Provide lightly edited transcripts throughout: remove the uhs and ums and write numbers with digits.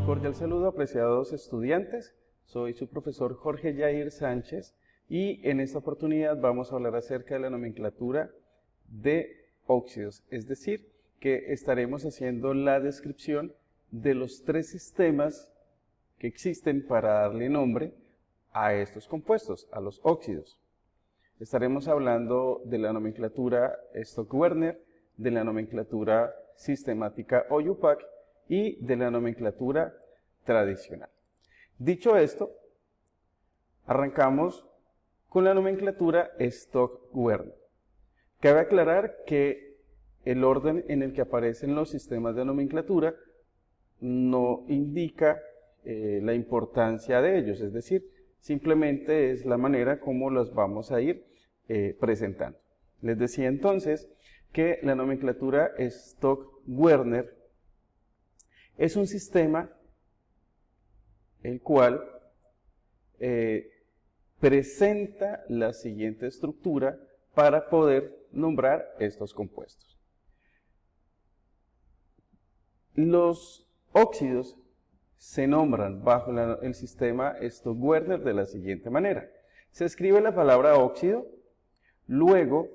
cordial saludo, apreciados estudiantes. Soy su profesor Jorge Yair Sánchez y en esta oportunidad vamos a hablar acerca de la nomenclatura de óxidos, es decir, que estaremos haciendo la descripción de los tres sistemas que existen para darle nombre a estos compuestos, a los óxidos. Estaremos hablando de la nomenclatura Stokes-Werner, de la nomenclatura sistemática o IUPAC y de la nomenclatura tradicional. Dicho esto, arrancamos con la nomenclatura Stokes-Werner. Cabe aclarar que el orden en el que aparecen los sistemas de nomenclatura no indica la importancia de ellos, es decir, simplemente es la manera como los vamos a ir presentando. Les decía entonces que la nomenclatura Stokes-Werner es un sistema el cual presenta la siguiente estructura para poder nombrar estos compuestos. Los óxidos se nombran bajo el sistema Stokes-Werner de la siguiente manera. Se escribe la palabra óxido, luego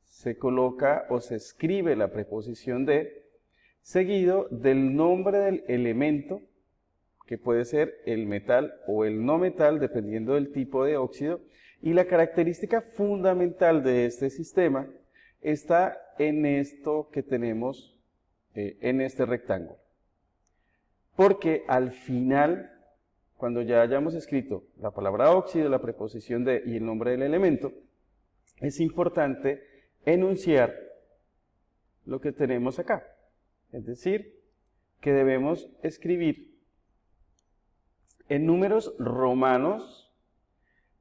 se coloca o se escribe la preposición de, seguido del nombre del elemento, que puede ser el metal o el no metal, dependiendo del tipo de óxido, y la característica fundamental de este sistema está en esto que tenemos en este rectángulo. Porque al final, cuando ya hayamos escrito la palabra óxido, la preposición de y el nombre del elemento, es importante enunciar lo que tenemos acá. Es decir, que debemos escribir en números romanos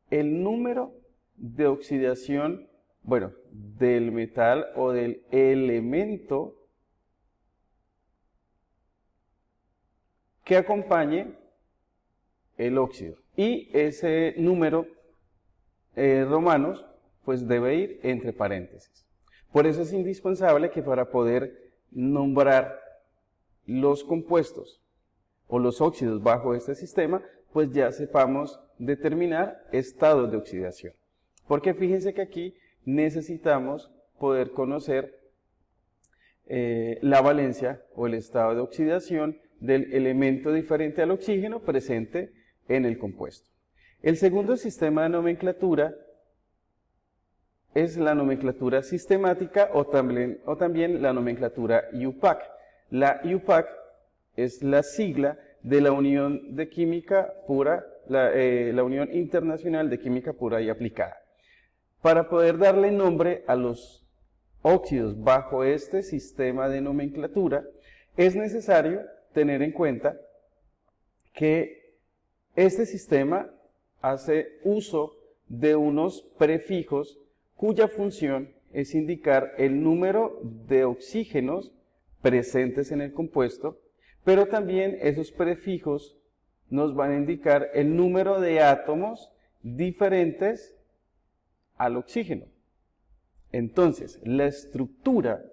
el número de oxidación, del metal o del elemento que acompañe el óxido. Y ese número romanos pues debe ir entre paréntesis. Por eso es indispensable que para poder nombrar los compuestos o los óxidos bajo este sistema, pues ya sepamos determinar estados de oxidación. Porque fíjense que aquí necesitamos poder conocer la valencia o el estado de oxidación del elemento diferente al oxígeno presente en el compuesto. El segundo sistema de nomenclatura es la nomenclatura sistemática o también la nomenclatura IUPAC. La IUPAC es la sigla de la Unión de Química Pura, la Unión Internacional de Química Pura y Aplicada. Para poder darle nombre a los óxidos bajo este sistema de nomenclatura, es necesario tener en cuenta que este sistema hace uso de unos prefijos cuya función es indicar el número de oxígenos presentes en el compuesto, pero también esos prefijos nos van a indicar el número de átomos diferentes al oxígeno. Entonces, la estructura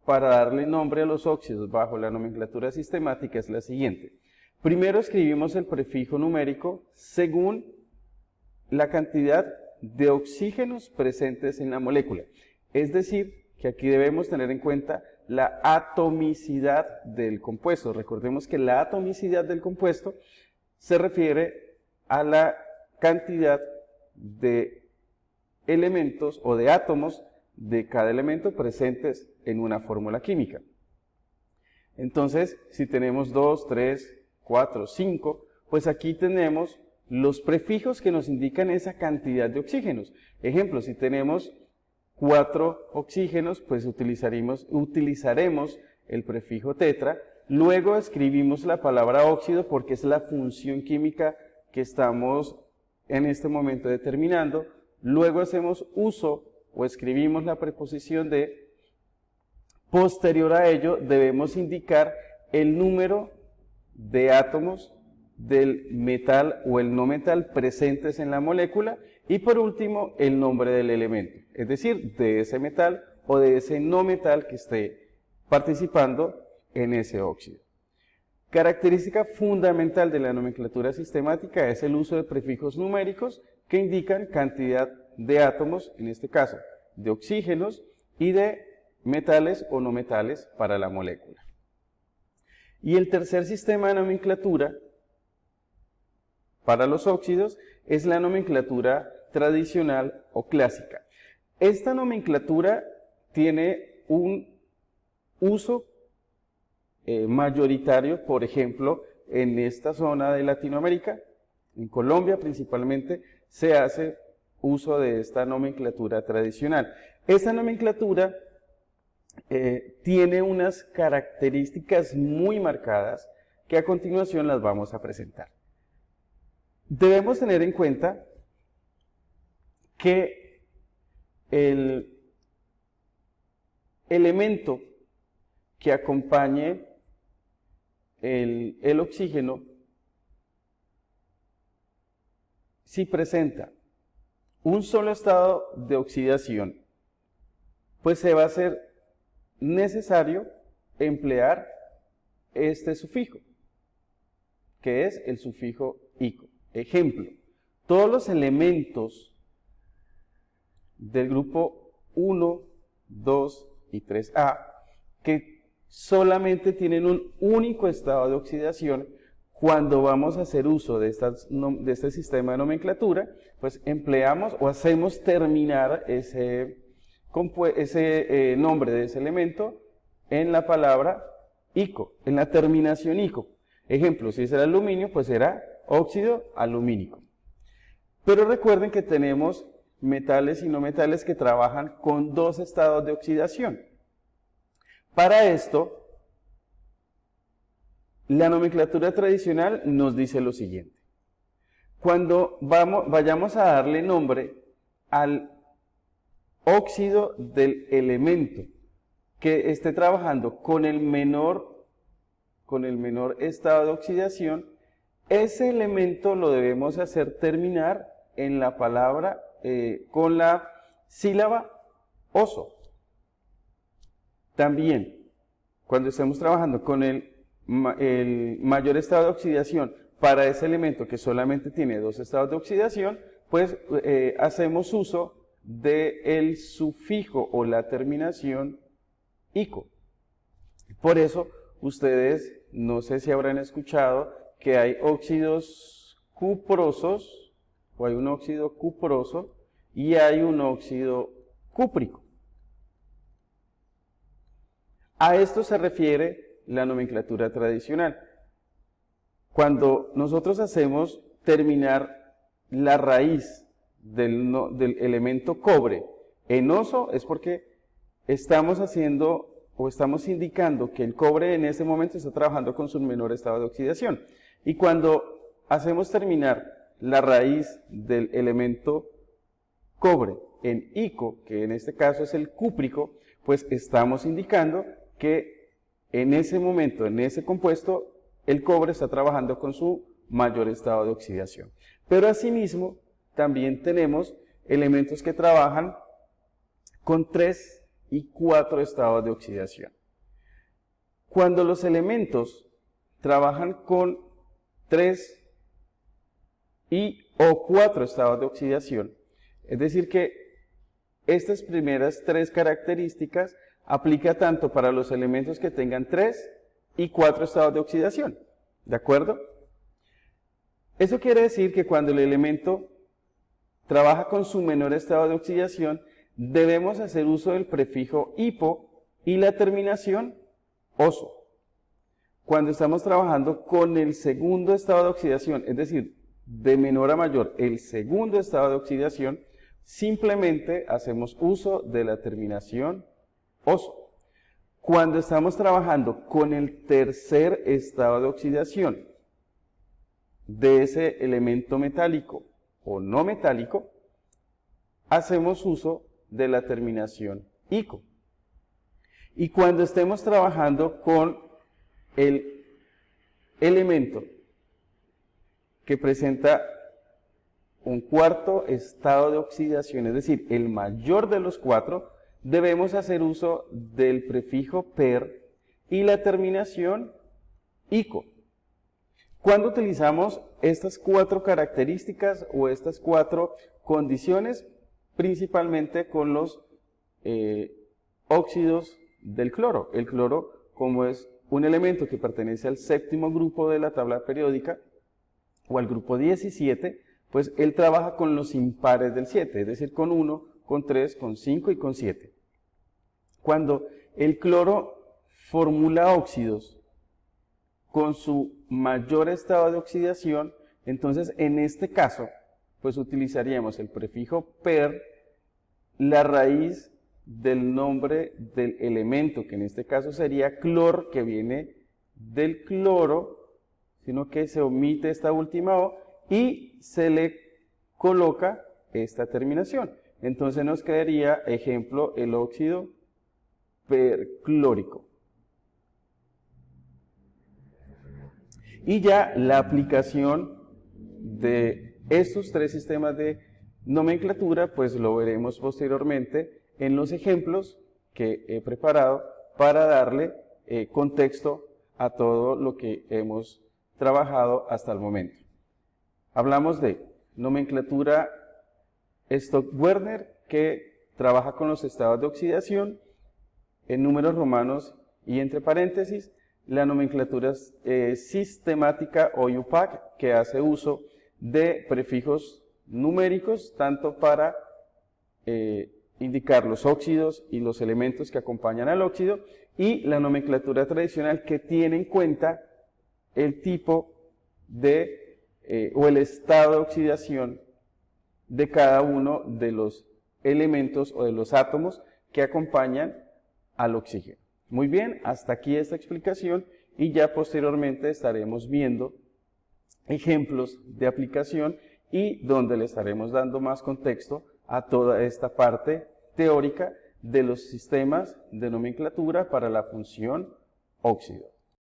para darle nombre a los óxidos bajo la nomenclatura sistemática es la siguiente. Primero escribimos el prefijo numérico según la cantidad de oxígenos presentes en la molécula. Es decir, que aquí debemos tener en cuenta la atomicidad del compuesto. Recordemos que la atomicidad del compuesto se refiere a la cantidad de elementos o de átomos de cada elemento presentes en una fórmula química. Entonces, si tenemos 2, 3, 4, 5, pues aquí tenemos los prefijos que nos indican esa cantidad de oxígenos. Ejemplo, si tenemos 4 oxígenos, pues utilizaremos el prefijo tetra. Luego escribimos la palabra óxido porque es la función química que estamos en este momento determinando. Luego hacemos uso o escribimos la preposición de. Posterior a ello debemos indicar el número de átomos del metal o el no metal presentes en la molécula y por último el nombre del elemento, es decir, de ese metal o de ese no metal que esté participando en ese óxido. Característica fundamental de la nomenclatura sistemática es el uso de prefijos numéricos que indican cantidad de átomos, en este caso de oxígenos, y de metales o no metales para la molécula. Y el tercer sistema de nomenclatura para los óxidos es la nomenclatura tradicional o clásica. Esta nomenclatura tiene un uso mayoritario, por ejemplo, en esta zona de Latinoamérica, en Colombia principalmente, se hace uso de esta nomenclatura tradicional. Esta nomenclatura tiene unas características muy marcadas que a continuación las vamos a presentar. Debemos tener en cuenta que el elemento que acompañe el oxígeno, si presenta un solo estado de oxidación, pues se va a hacer necesario emplear este sufijo, que es el sufijo ico. Ejemplo, todos los elementos del grupo 1, 2 y 3A que solamente tienen un único estado de oxidación, cuando vamos a hacer uso de este sistema de nomenclatura, pues empleamos o hacemos terminar ese nombre de ese elemento en la palabra ico, en la terminación ico. Ejemplo, si es el aluminio, pues será óxido alumínico. Pero recuerden que tenemos metales y no metales que trabajan con dos estados de oxidación. Para esto, la nomenclatura tradicional nos dice lo siguiente. Cuando vayamos a darle nombre al óxido del elemento que esté trabajando con el menor estado de oxidación, ese elemento lo debemos hacer terminar en la palabra, con la sílaba oso. También, cuando estemos trabajando con el mayor estado de oxidación para ese elemento que solamente tiene dos estados de oxidación, pues hacemos uso del sufijo o la terminación ico. Por eso, ustedes, no sé si habrán escuchado que hay óxidos cuprosos, o hay un óxido cuproso y hay un óxido cúprico. A esto se refiere la nomenclatura tradicional. Cuando nosotros hacemos terminar la raíz del elemento cobre en oso, es porque estamos haciendo o estamos indicando que el cobre en ese momento está trabajando con su menor estado de oxidación. Y cuando hacemos terminar la raíz del elemento cobre en ico, que en este caso es el cúprico, pues estamos indicando que en ese momento, en ese compuesto, el cobre está trabajando con su mayor estado de oxidación. Pero asimismo, también tenemos elementos que trabajan con 3 y 4 estados de oxidación. Cuando los elementos trabajan con 3 o 4 estados de oxidación, es decir que estas primeras 3 características aplica tanto para los elementos que tengan 3 y 4 estados de oxidación, ¿de acuerdo? Eso quiere decir que cuando el elemento trabaja con su menor estado de oxidación, debemos hacer uso del prefijo hipo y la terminación oso. Cuando estamos trabajando con el segundo estado de oxidación, es decir, de menor a mayor, el segundo estado de oxidación, simplemente hacemos uso de la terminación oso. Cuando estamos trabajando con el tercer estado de oxidación de ese elemento metálico o no metálico, hacemos uso de la terminación ico. Y cuando estemos trabajando con el elemento que presenta un cuarto estado de oxidación, es decir, el mayor de los 4, debemos hacer uso del prefijo per y la terminación ico. Cuando utilizamos estas 4 características o estas 4 condiciones, principalmente con los óxidos del cloro. El cloro, como es un elemento que pertenece al 7º grupo de la tabla periódica, o al grupo 17, pues él trabaja con los impares del 7, es decir, con 1, con 3, con 5 y con 7. Cuando el cloro formula óxidos con su mayor estado de oxidación, entonces en este caso, pues utilizaríamos el prefijo per, la raíz del nombre del elemento, que en este caso sería clor, que viene del cloro, sino que se omite esta última O y se le coloca esta terminación. Entonces nos quedaría, ejemplo, el óxido perclórico. Y ya la aplicación de estos 3 sistemas de nomenclatura, pues lo veremos posteriormente en los ejemplos que he preparado para darle contexto a todo lo que hemos trabajado hasta el momento. Hablamos de nomenclatura Stock-Werner, que trabaja con los estados de oxidación en números romanos y entre paréntesis. La nomenclatura sistemática o UPAC, que hace uso de prefijos numéricos, tanto para indicar los óxidos y los elementos que acompañan al óxido, y la nomenclatura tradicional, que tiene en cuenta el tipo de o el estado de oxidación de cada uno de los elementos o de los átomos que acompañan al oxígeno. Muy bien, hasta aquí esta explicación y ya posteriormente estaremos viendo ejemplos de aplicación y donde le estaremos dando más contexto a toda esta parte teórica de los sistemas de nomenclatura para la función óxido.